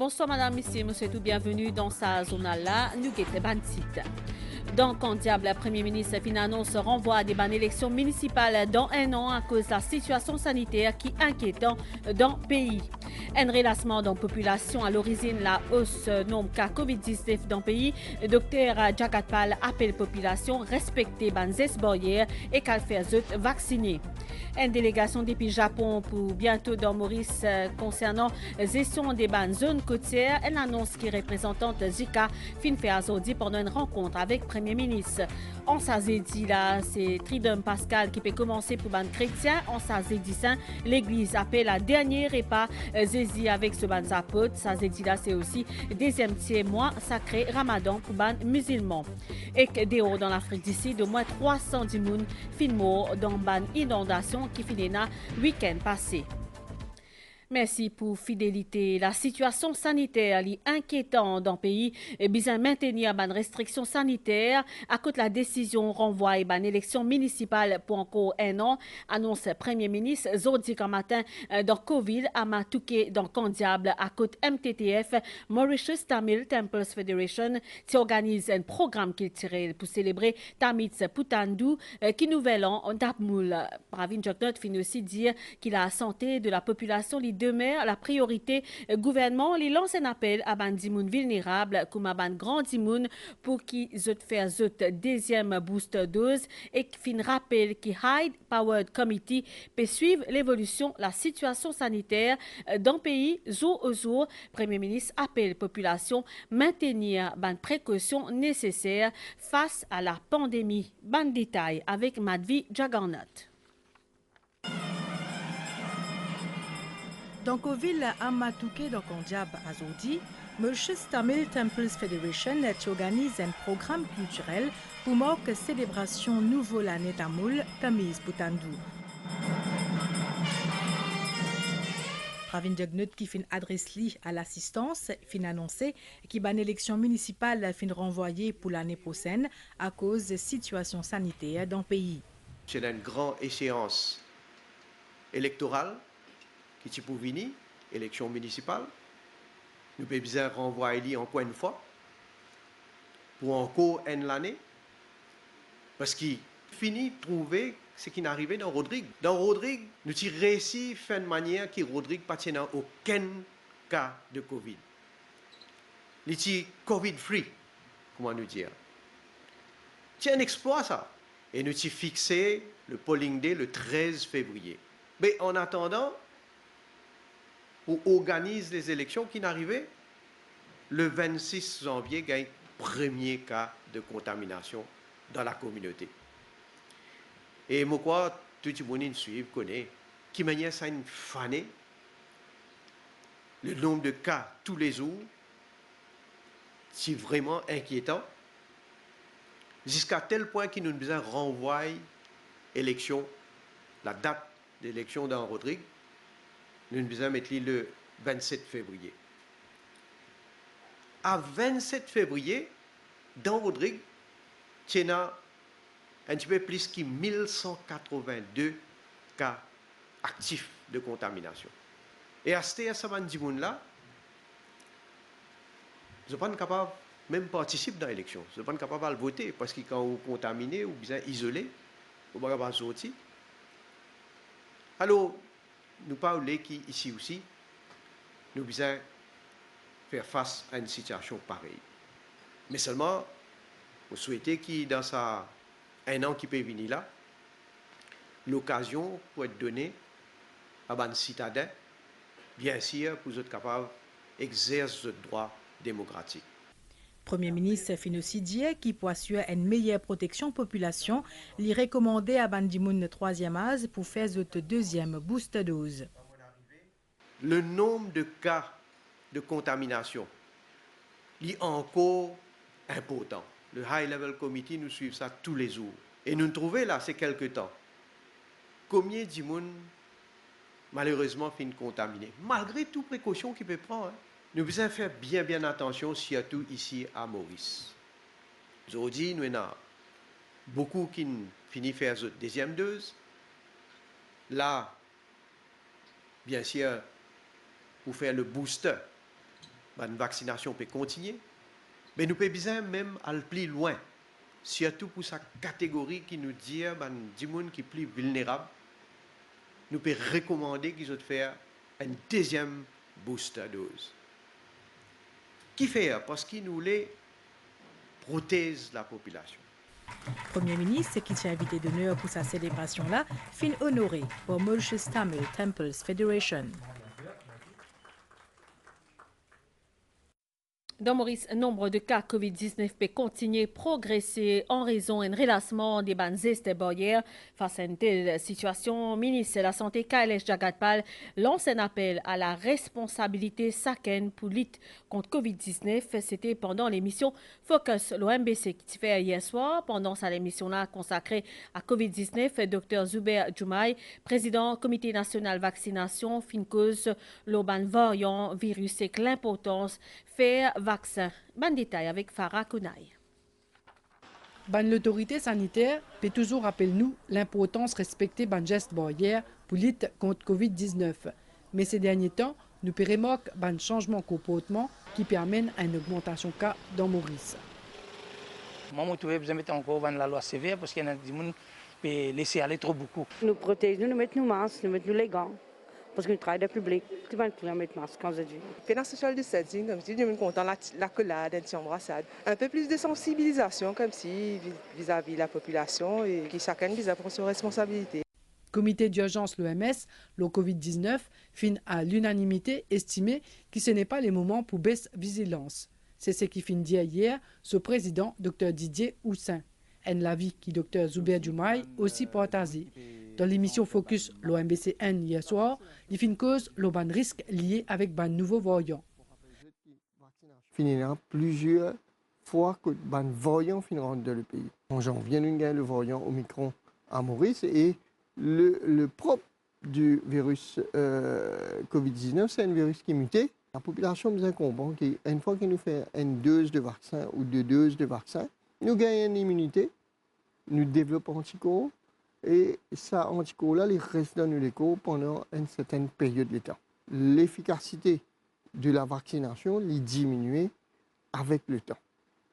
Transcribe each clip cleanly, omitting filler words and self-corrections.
Bonsoir madame, monsieur, monsieur tout bienvenue dans sa zone là, nous guettons Bantit. Dans Condiable, le Premier ministre fin annonce renvoi des bonnes élections municipales dans un an à cause de la situation sanitaire qui est inquiétante dans le pays. Un relancement dans la population à l'origine la hausse nombre de cas COVID-19 dans le pays. Dr Jagatpal appelle la population respecter les barrières et qu'elle fait vacciner. Une délégation depuis Japon pour bientôt dans Maurice concernant la gestion des zones côtières. Elle annonce qui représentante Zika fin fait aujourd'hui pendant une rencontre avec le Premier ministre. En Sazédi, là, c'est Tridum Pascal qui peut commencer pour les chrétiens. En Sazédi Saint, l'église appelle la dernière repas Zézi avec ce ban apôtre. Sazédi là, c'est aussi deuxième mois sacré Ramadan pour les musulmans. Et dehors dans l'Afrique d'ici, de moins 310 personnes fin mort dans une inondation qui finit le week-end passé. Merci pour fidélité. La situation sanitaire est inquiétante dans le pays et besoin de maintenir une restriction sanitaire à cause de la décision renvoyée à une élection municipale pour encore un an, annonce le Premier ministre Zodi matin dans Covid à Matouké dans Condiable à cause MTTF, Mauritius Tamil Temples Federation, qui organise un programme qu'il tirait pour célébrer Tamitz Putandu qui nouvel an en Tapmoul. Pravin Joknot finit aussi dire qu'il a la santé de la population demeure la priorité. Gouvernement les lance un appel à bandimoun vulnérables comme à band grandimoun pour qui zot faire zot deuxième boost dose et fin rappel qui Hyde Powered Committee peut suivre l'évolution la situation sanitaire dans le pays jour au jour. Premier ministre appelle population maintenir ban précautions nécessaires face à la pandémie. Ban détail avec Madvi Jagannath. Dans Coville, à Matouké, dans Kondiab, à Zodi, Mauritius Tamil Temples Federation organise un programme culturel pour marquer célébration nouveau l'année Tamoul, Tamise Putandu. Pravin Jagnut qui fin adresse li à l'assistance, fin annoncé qu'il y a une élection municipale fin renvoyée pour l'année prochaine à cause de situation sanitaire dans le pays. C'est une grande échéance électorale qui est pour venir, élection municipale. Nous pouvons bien renvoyer encore une fois pour encore une année. Parce qu'il finit de trouver ce qui n'est arrivé dans Rodrigue. Dans Rodrigue, nous avons réussi de faire de manière que Rodrigue ne tient aucun cas de Covid. Il est Covid-free, comment nous dire. C'est un exploit ça. Et nous avons fixé le polling day le 13 février. Mais en attendant, on organise les élections qui n'arrivaient le 26 janvier, il y a un premier cas de contamination dans la communauté. Et moi, quoi, tout le monde suit, connaît, qui manière ça une fanée, le nombre de cas tous les jours, c'est vraiment inquiétant, jusqu'à tel point qu'il nous besoin renvoyer l'élection, la date d'élection dans Rodrigue. Nous devons mettre le 27 février. À 27 février, dans Rodrigue, il y a un petit peu plus que 1182 cas actifs de contamination. Et à ce moment-là, je ne suis pas capable même participer dans l'élection. Je ne suis pas capable de voter parce que quand vous contaminé ou bien isolé, vous ne pouvez pas sortir. Alors, nous parlons qu'ici aussi, nous devons faire face à une situation pareille. Mais seulement, vous souhaitez qu'il dans un an qui peut venir là, l'occasion pour être donnée à un citadin, bien sûr, pour être capable d'exercer ce droit démocratique. Premier ministre fin aussi dit qu'il peut assurer une meilleure protection population, lui recommander à Bandimoun le troisième âge pour faire votre deuxième boost dose. Le nombre de cas de contamination est encore important. Le High Level Committee nous suit ça tous les jours. Et nous trouvons là, c'est quelque temps, combien de monde malheureusement fin contaminé, malgré toutes les précautions qu'il peut prendre. Hein. Nous devons faire bien attention, surtout ici à Maurice. Aujourd'hui, nous avons beaucoup qui finissent faire la deuxième dose. Là, bien sûr, pour faire le booster, la vaccination peut continuer, mais nous pouvons besoin même aller plus loin, surtout pour sa catégorie qui nous dit des gens qui sont plus vulnérables. Nous pouvons recommander qu'ils aient faire une deuxième booster dose. Qui fait? Parce qu'il nous les protège la population. Premier ministre, qui s'est invité d'honneur pour sa célébration-là, fin honoré par Mauritius Tamil Temples Federation. Dans Maurice, nombre de cas COVID-19 peut continuer à progresser en raison d'un relâchement des bandes de barrières. Face à une telle situation, le ministre de la Santé, Kailesh Jagatpal, lance un appel à la responsabilité chacune pour lutter contre COVID-19. C'était pendant l'émission Focus, l'OMBC, qui fait hier soir. Pendant cette émission-là consacrée à COVID-19, Dr Zuber Djoumaï, président du Comité national vaccination, fin cause l'oban variant virus et l'importance faire vaccin. Bon détail avec Farah Kounaï. L'autorité sanitaire peut toujours rappeler nous l'importance de respecter les gestes barrières pour lutter contre Covid-19. Mais ces derniers temps, nous pouvons remarquer un changement de comportement qui permet à une augmentation de cas dans Maurice. Moi, je trouve que vous mettez encore la loi sévère parce qu'il y a des gens qui peuvent laisser aller trop beaucoup. Nous protégeons, nous mettons nos masques, nous mettons les gants. Parce que nous travaillons dans le public, tout le monde peut mettre masque quand je dis. Pendant social distancing, comme si nous sommes contents, la collade, embrassade. Un peu plus de sensibilisation, comme si vis-à-vis de la population et qui chacun vise prendre ses responsabilités. Comité d'urgence l'OMS, le Covid-19, fin à l'unanimité estimé que ce n'est pas le moment pour baisser vigilance. C'est ce qui fin dit hier ce président, Dr Didier Houssin. En l'avis qui Dr Zuber Djoumaï aussi partagé. Dans l'émission Focus, l'OMBCN hier soir, il fin cause le ban risque lié avec ban nouveau variant. Finira plusieurs fois que ban variant finira dans le pays. En janvier, nous gagnons le variant Omicron à Maurice et le propre du virus Covid-19, c'est un virus qui est muté. La population nous comprend qu'une fois qu'il nous fait une dose de vaccin ou deux doses de vaccin, nous gagnons une immunité, nous développons anticorps. Et ça, anticorps-là, il reste dans nos corps pendant une certaine période de temps. L'efficacité de la vaccination est diminuée avec le temps.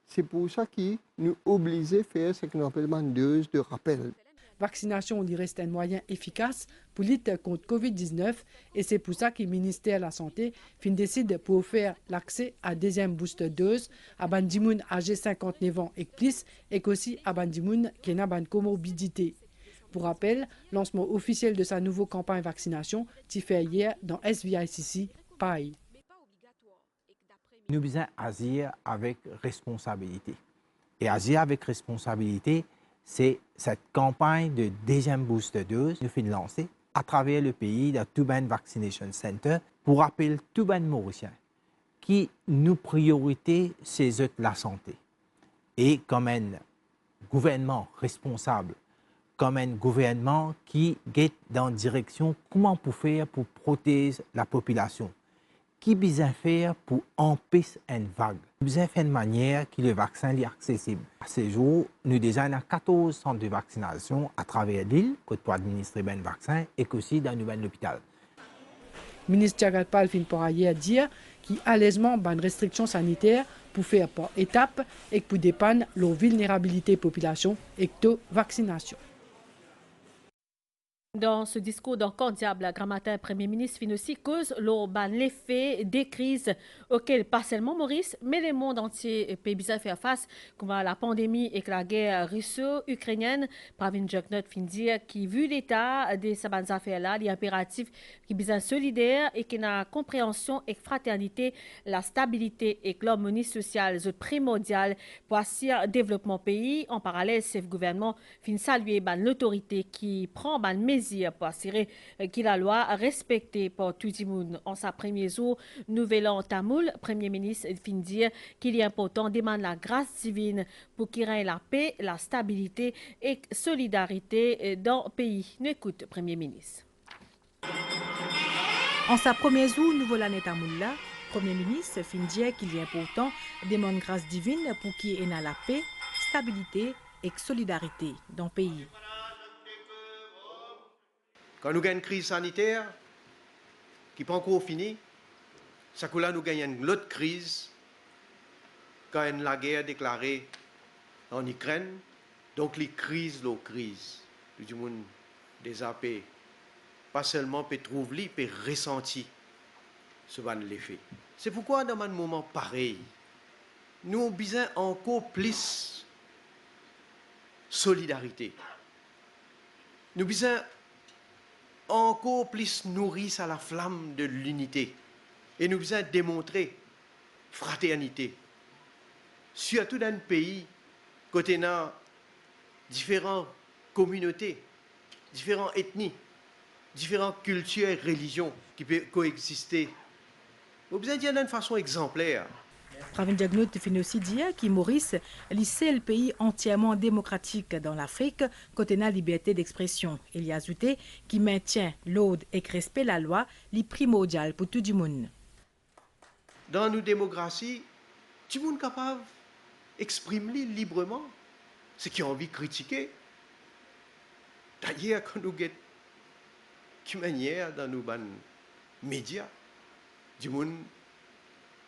C'est pour ça qu'ils nous obligent à faire ce qu'on appelle une dose de rappel. Vaccination il reste un moyen efficace pour lutter contre Covid-19 et c'est pour ça que le ministère de la Santé décide pour faire l'accès à deuxième booster dose à bandimoun âgés 59 ans et plus et aussi à bandimoun qui n'a pas de comorbidité. Pour rappel, lancement officiel de sa nouvelle campagne vaccination qui fait hier dans SVICC, PAI. Nous devons agir avec responsabilité. Et agir avec responsabilité, c'est cette campagne de deuxième booster dose nous fait lancer à travers le pays dans tout le vaccination center pour rappeler tout le Mauricien qui nous priorité c'est la santé. Et comme un gouvernement responsable, comme un gouvernement qui est dans la direction comment pour faire pour protéger la population. Qui besoin faire pour empêcher une vague. Besoin faire de manière que le vaccin est accessible. À ce jour, nous déjà avons 14 centres de vaccination à travers l'île pour administrer le vaccin et aussi dans le nouvel hôpital. Le ministre Jagatpal fin par ailleurs dire qu'il a allègement une restriction sanitaire pour faire par étapes et pour dépanner la vulnérabilité population et la vaccination. Dans ce discours d'un cordial grammatin, le Premier ministre fin aussi cause l'effet des crises auxquelles pas seulement Maurice, mais le monde entier peut bien faire face, comme la pandémie et la guerre russo-ukrainienne. Pravin Joknot fin dire qui vu l'état de ces affaires-là, il est impératif qui bien solidaire et qui n'a compréhension et fraternité, la stabilité et l'harmonie sociale sont primordiales pour assurer le développement pays. En parallèle, ce gouvernement fin saluer l'autorité qui prend mesures pour assurer que la loi respectée par tout le monde. En sa premier jour, nouvel an tamoul, Premier ministre fin dire qu'il est important de demander la grâce divine pour qu'il y ait la paix, la stabilité et la solidarité dans le pays. Nous écoute Premier ministre. En sa premier jour, nouvel année tamoul là, Premier ministre fin dire qu'il est important de demander grâce divine pour qu'il y ait la paix, stabilité et solidarité dans le pays. Quand nous avons une crise sanitaire qui n'est pas encore finie, Ça que là, nous gagnons une autre crise quand la guerre déclarée en Ukraine. Donc, les crises, du monde des AP, pas seulement peut trouver, peut ressentir ce van l'effet. C'est pourquoi, dans un moment pareil, nous avons besoin encore plus solidarité. Nous avons besoin encore plus nourrir à la flamme de l'unité. Et nous avons besoin de démontrer fraternité. Surtout dans un pays, côté dans différentes communautés, différentes ethnies, différentes cultures et religions qui peuvent coexister. Nous avons besoin de dire d'une façon exemplaire. Pravin Diagnot finit aussi dire que Maurice est le pays entièrement démocratique dans l'Afrique, côté la liberté d'expression. Il y a ajouté qui maintient l'ordre et respecte la loi, les primordial pour tout le monde. Dans nos démocraties, tout le monde est capable d'exprimer librement ce qu'il a envie de critiquer. D'ailleurs, quand nous avons une manière dans nos médias, tout le monde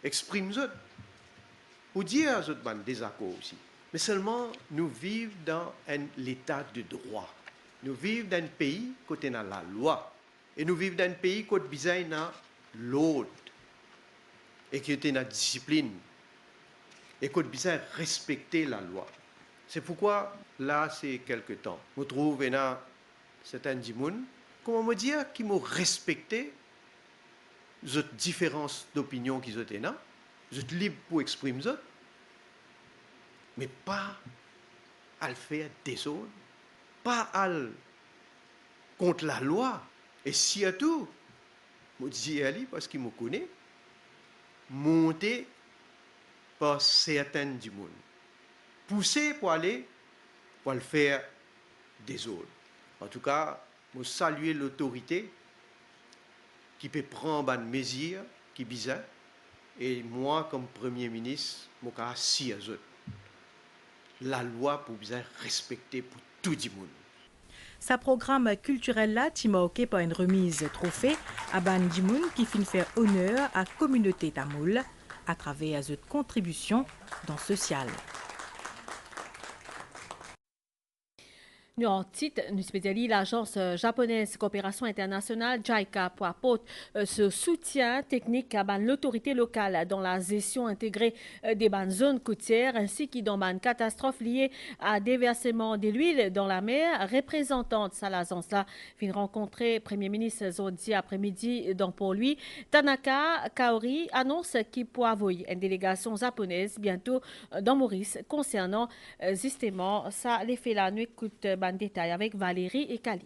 exprime ça. Pour dire à d'autres désaccords aussi. Mais seulement, nous vivons dans l'état de droit. Nous vivons dans un pays côté dans la loi. Et nous vivons dans un pays côté besoin dans l'ordre. Et qui est dans la discipline. Et côté besoin respecter la loi. C'est pourquoi, là, c'est quelque temps. Nous trouvons dans certains gens, comment me dire, qui m'ont respecté les différences d'opinion qu'ils ont là. Vous êtes libre pour exprimer ça, mais pas à le faire désordre, pas à contre la loi. Et surtout, je dis Ali parce qu'il me connaît, monter par certains du monde, pousser pour aller pour le faire désordre. En tout cas, je salue l'autorité qui peut prendre une mesure qui est bizarre. Et moi, comme Premier ministre, je suis assis à eux. La loi pour bien respecter pour tout le monde. Sa programme culturel là, qui marqué par une remise trophée à Ban Dimoun qui finit faire honneur à la communauté tamoule à travers une contribution dans le social. En titre, nous spécialisons l'agence japonaise coopération internationale JICA pour apporter ce soutien technique à l'autorité locale dans la gestion intégrée des zones côtières ainsi que dans les catastrophes liées à déversement de l'huile dans la mer. Représentante de l'agence là vient rencontrer Premier ministre Zodi après-midi dans pour lui. Tanaka Kaori annonce qu'il pourra envoyer une délégation japonaise bientôt dans Maurice concernant justement ça l'effet la nuit coûte détail avec Valérie et Kali.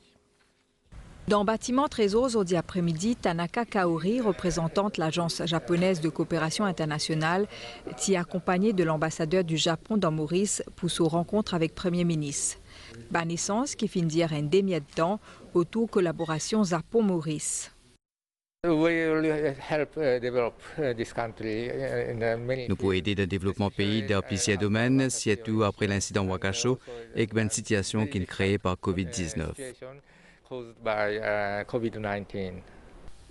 Dans le bâtiment Trésor, aujourd'hui après-midi, Tanaka Kaori, représentante de l'agence japonaise de coopération internationale, est accompagnée de l'ambassadeur du Japon dans Maurice pour sa rencontre avec le Premier ministre. La naissance qui finit dire un demi de temps autour de collaboration Japon-Maurice. Nous pouvons aider le développement pays dans plusieurs domaines, surtout après l'incident Wakasho et une situation qui est créée par COVID-19.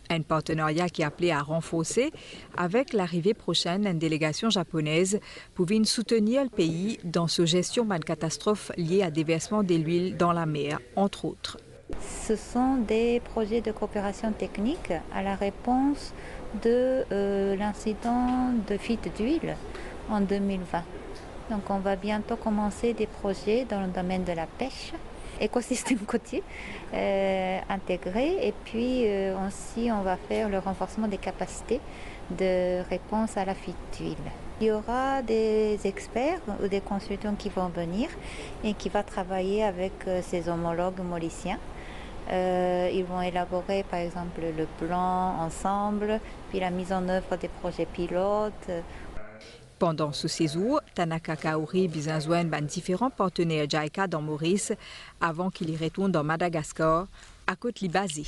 Un partenariat qui est appelé à renforcer avec l'arrivée prochaine d'une délégation japonaise pour venir soutenir le pays dans sa gestion de catastrophes liées à déversement de l'huile dans la mer, entre autres. Ce sont des projets de coopération technique à la réponse de l'incident de fuite d'huile en 2020. Donc on va bientôt commencer des projets dans le domaine de la pêche, écosystème côtier intégré, et puis aussi on va faire le renforcement des capacités de réponse à la fuite d'huile. Il y aura des experts ou des consultants qui vont venir et qui vont travailler avec ses homologues mauriciens. Ils vont élaborer par exemple le plan ensemble, puis la mise en œuvre des projets pilotes. Pendant ce séjour, Tanaka Kaori besoin de différents partenaires JICA dans Maurice avant qu'il y retourne dans Madagascar, à côté basé.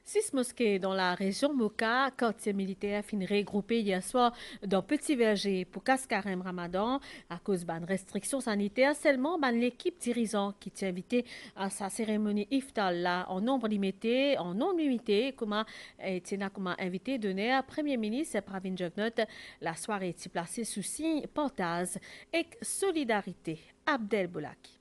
6 mosquées dans la région Moka, quartier militaire fin regroupé hier soir dans Petit Verger pour Kaskarem Ramadan à cause d'une restriction sanitaire. Seulement l'équipe dirigeante qui est invitée à sa cérémonie iftar là en nombre limité, en non limité, comme invité donné à Premier ministre Pravin Jugnauth. La soirée est placée sous signe portage et solidarité. Abdel Boulaki.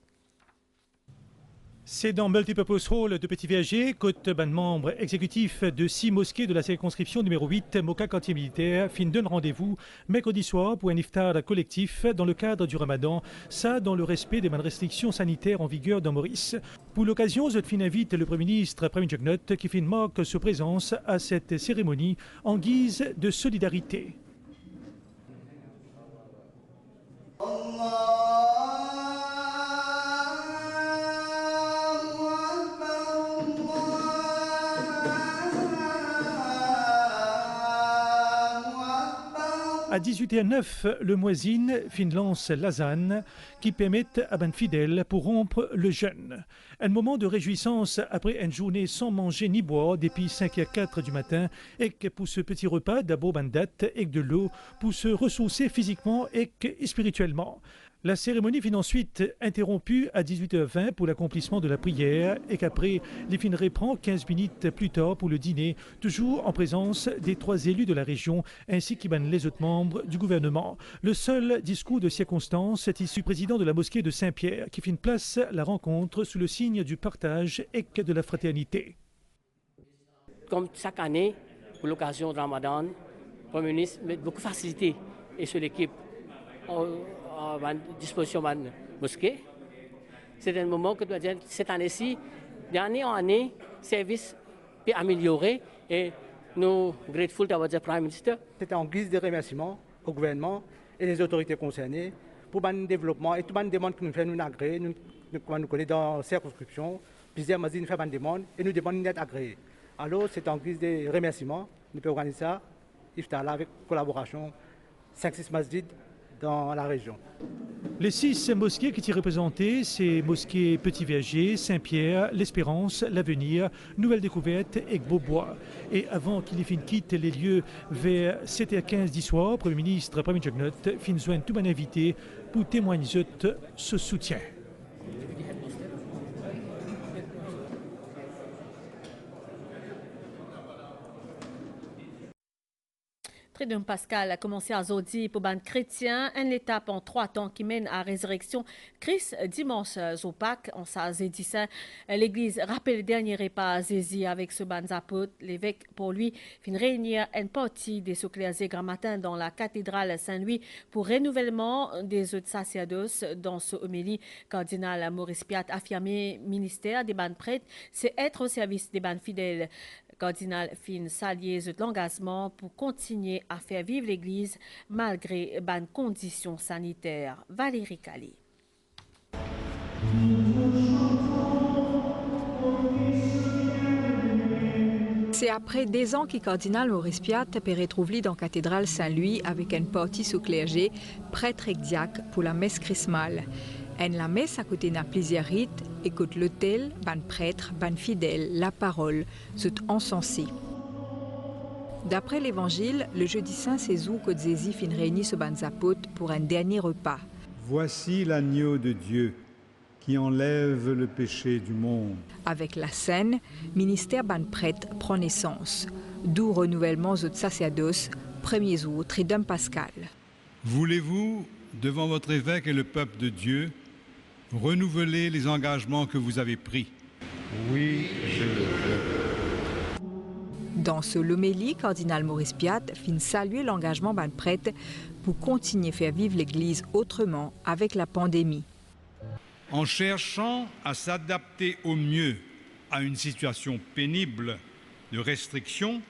C'est dans Multipurpose Hall de Petit Verger, côte membre exécutif de 6 mosquées de la circonscription numéro 8, Moka quartier militaire, fin donne rendez-vous mercredi soir pour un iftar collectif dans le cadre du Ramadan, ça dans le respect des restrictions sanitaires en vigueur dans Maurice. Pour l'occasion, je fin invite le Premier ministre Pravin Jugnauth qui fin marque sa présence à cette cérémonie en guise de solidarité. À 18h09, le muezzin lance l'azan qui permet à ben fidèles pour rompre le jeûne. Un moment de réjouissance après une journée sans manger ni boire depuis 5h04 du matin et pour ce petit repas d'abo bandat et de l'eau pour se ressourcer physiquement et spirituellement. La cérémonie finit ensuite interrompue à 18h20 pour l'accomplissement de la prière et qu'après, les fins reprend 15 minutes plus tard pour le dîner, toujours en présence des 3 élus de la région ainsi que les autres membres du gouvernement. Le seul discours de circonstance est issu du président de la mosquée de Saint-Pierre qui fit place la rencontre sous le signe du partage et de la fraternité. Comme chaque année, pour l'occasion de Ramadan, le Premier ministre met beaucoup de facilité et sur l'équipe à disposition de la mosquée. C'est un moment que cette année-ci, d'année en année, le service peut améliorer et nous sommes grateful d'avoir le Prime Minister. C'était en guise de remerciement au gouvernement et les autorités concernées pour le développement et toutes les demandes que nous faisons nous agréer. Nous connaissons dans la circonscription, plusieurs masjid nous font des demandes et nous demandons d'être agréés. Alors c'est en guise de remerciement, nous pouvons organiser ça, iftar avec collaboration 5-6 masjids dans la région. Les 6 mosquées qui y représentées, c'est mosquées Petit Verger, Saint-Pierre, l'Espérance, l'Avenir, Nouvelle Découverte et Beaubois. Et avant qu'il quitte les lieux vers 7h15 du soir, Premier ministre Pravin Jugnauth fin joindre tout bon invité pour témoigner de ce soutien. Tridum Pascal a commencé à Zodi pour ban chrétien, une étape en 3 temps qui mène à résurrection Christ dimanche au Pâques en sa édition. L'église rappelle le dernier repas à Zézi avec ce ban zapot. L'évêque pour lui fin réunir une partie des sous-clergés grammatins dans la cathédrale Saint-Louis pour renouvellement des autres sacerdoces. Dans ce homélie, cardinal Maurice Piat a affirmé ministère des ban prêtres, c'est être au service des ban fidèles. Cardinal fin saluer l'engagement pour continuer à faire vivre l'Église malgré les conditions sanitaires. Valérie Calais. C'est après des ans que cardinal Maurice Piat peut retrouver dans la cathédrale Saint-Louis avec une partie sous clergé, prêtre et diacre pour la messe chrismale. La messe à côté n'a plusieurs rites, écoute l'autel, ban prêtre, ban fidèle, la parole, sont encensés. D'après l'évangile, le jeudi saint, c'est où que Jésus fin réunit ce ban zapot pour un dernier repas. Voici l'agneau de Dieu qui enlève le péché du monde. Avec la scène, ministère ban prêtre prend naissance, d'où renouvellement de sacerdoce, premier jour, Tridum Pascal. Voulez-vous, devant votre évêque et le peuple de Dieu, renouveler les engagements que vous avez pris? Oui, je le veux. Dans ce lomélie, cardinal Maurice Piat fin saluer l'engagement ban prêtre pour continuer à faire vivre l'Église autrement avec la pandémie. En cherchant à s'adapter au mieux à une situation pénible de restriction,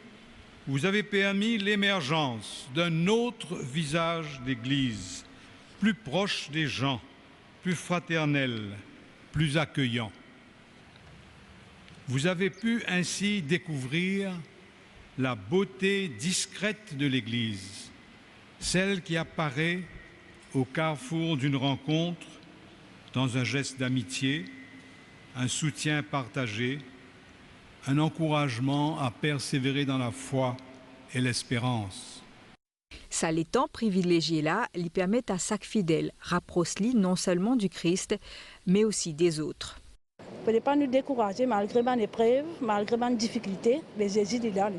vous avez permis l'émergence d'un autre visage d'Église, plus proche des gens, plus fraternel, plus accueillant. Vous avez pu ainsi découvrir la beauté discrète de l'Église, celle qui apparaît au carrefour d'une rencontre, dans un geste d'amitié, un soutien partagé, un encouragement à persévérer dans la foi et l'espérance. Ça les temps privilégiés là, lui permettent à chaque fidèle rapprocher non seulement du Christ, mais aussi des autres. Il ne faut pas nous décourager malgré les épreuves, malgré les difficultés, mais Jésus est là.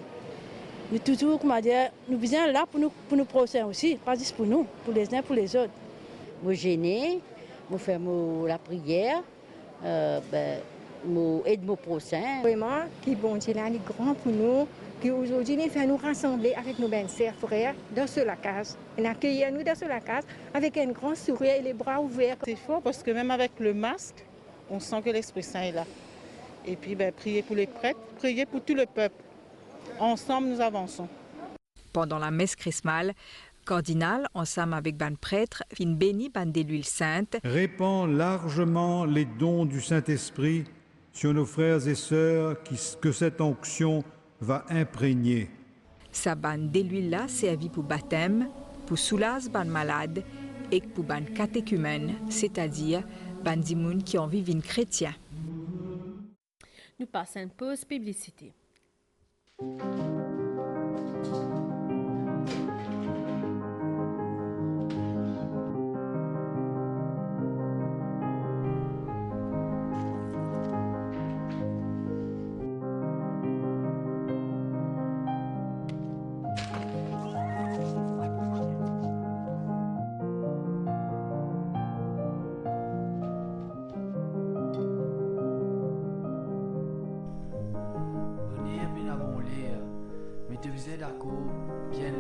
Nous toujours, comment dire, nous sommes là pour nos prochains aussi, pas juste pour nous, pour les uns pour les autres. Nous gêner, nous faisons la prière, nous aidons nos prochains. Vraiment, qui bon Dieu là, est grand pour nous, qui aujourd'hui nous fait nous rassembler avec nos belles sœurs, frères, dans ce case. Et accueillir nous dans ce case avec un grand sourire et les bras ouverts. C'est fort parce que même avec le masque, on sent que l'Esprit Saint est là. Et puis, prier pour les prêtres, prier pour tout le peuple. Ensemble, nous avançons. Pendant la messe chrismale, cardinal, ensemble avec ban prêtre, fin béni ban de l'huile sainte. Répand largement les dons du Saint-Esprit sur nos frères et sœurs que cette onction va imprégner. Sa ban de l'huile là servi pour baptême, pour soulager ban malade et pour ban catéchumène, c'est-à-dire ban dimoun qui en vivent une chrétien. Nous passons une pause publicité.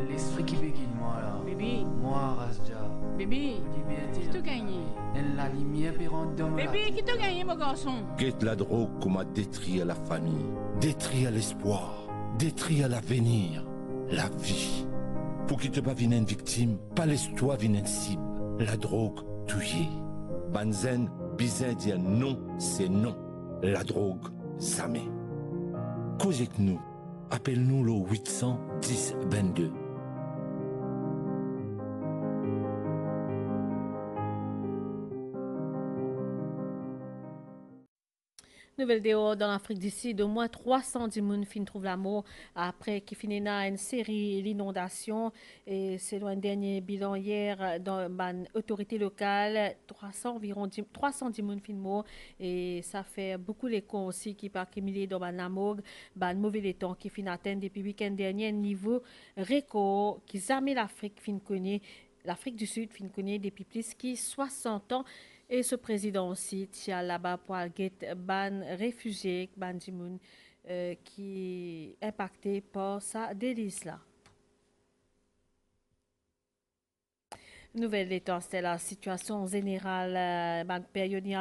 L'esprit qui béguine moi là. Bibi. Moi Rasja. Bibi. Qui t'a gagné? La lumière pérante dans la. Bibi, qui t'a gagné mon garçon? Guette la drogue comme a détruit la famille, détruit l'espoir, détruit l'avenir, la vie. Pour qu'il te pas vienne une victime, pas l'histoire vienne une cible. La drogue tuée. Banzen, bizin dire non, c'est non. La drogue, jamais. Cause avec nous. Appelle-nous le 810 22. Nouvelle dehors dans l'Afrique du Sud, au moins 310 personnes fin trouvent la mort après qu'il finit une série d'inondations. Et selon un dernier bilan hier dans l'autorité locale, environ 310 personnes fin mort. Et ça fait beaucoup d'échos aussi qui par accumuler dans la morgue, mauvais temps qui fin atteindre depuis le week-end dernier niveau record qui jamais l'Afrique du Sud fin connaît depuis plus de 60 ans. Et ce président aussi tient là-bas pour guetter ban réfugiés, ban dimoun qui est impacté par sa délice là. Nouvelle étant, c'était la situation générale périodique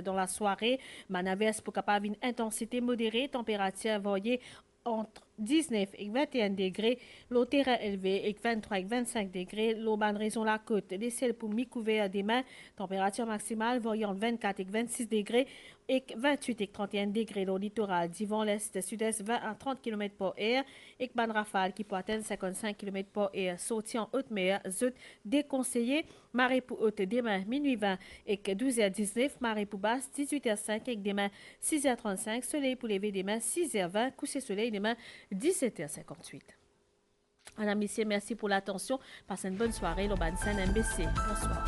dans la soirée. Manaves pour capable une intensité modérée, température variée entre 19 et 21 degrés, l'eau terrain élevé et 23 et 25 degrés, l'eau ban raison la côte, les ciels pour mi-couvert demain, température maximale variant 24 et 26 degrés et 28 et 31 degrés, l'eau littoral d'Yvon l'est sud-est 20 à 30 km par heure et ban rafale qui peut atteindre 55 km par heure, sorti en haute mer, zut déconseillé, marée pour haute demain minuit 20 et 12h19, marée pour basse 18h05 et demain 6h35, soleil pour lever demain 6h20, coucher soleil demain 17h58. Madame, messieurs, merci pour l'attention. Passez une bonne soirée. L'Oban Sen MBC. Bonsoir.